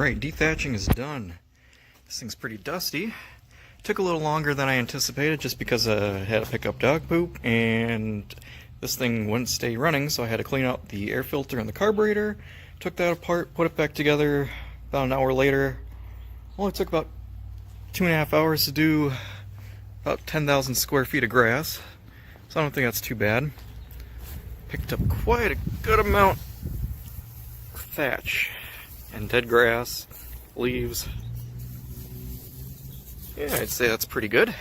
Alright, dethatching is done. This thing's pretty dusty. Took a little longer than I anticipated just because I had to pick up dog poop and this thing wouldn't stay running, so I had to clean out the air filter and the carburetor. Took that apart, put it back together about an hour later. Only took about 2.5 hours to do about 10,000 square feet of grass, so I don't think that's too bad. Picked up quite a good amount of thatch and dead grass, leaves. Yeah, I'd say that's pretty good.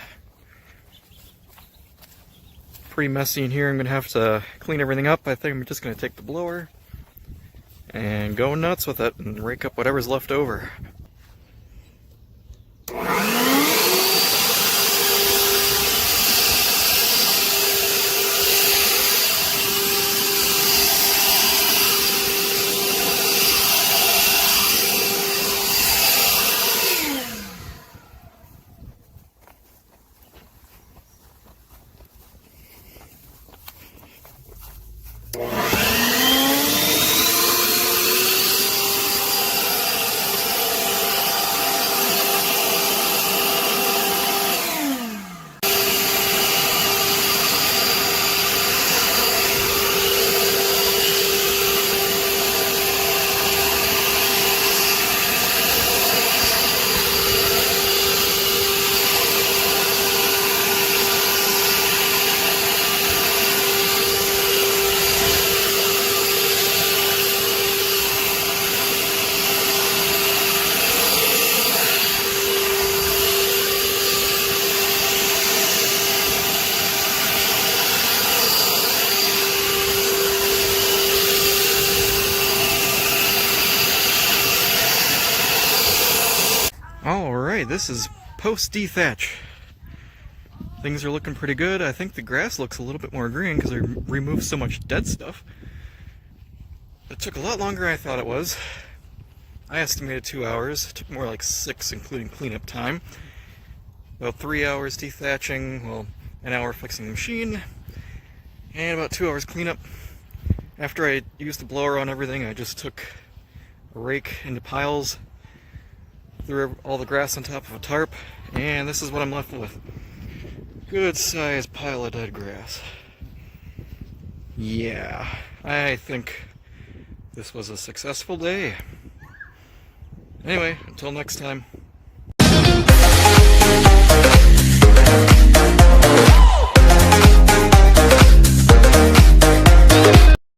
Pretty messy in here. I'm gonna have to clean everything up. I think I'm just gonna take the blower and go nuts with it and rake up whatever's left over. Alright, this is post-de-thatch. Things are looking pretty good. I think the grass looks a little bit more green because I removed so much dead stuff. It took a lot longer than I thought it was. I estimated 2 hours. It took more like 6, including cleanup time. About 3 hours dethatching, well, an hour fixing the machine, and about 2 hours cleanup. After I used the blower on everything, I just took a rake into piles, threw all the grass on top of a tarp, and this is what I'm left with. Good sized pile of dead grass. Yeah, I think this was a successful day. Anyway, until next time.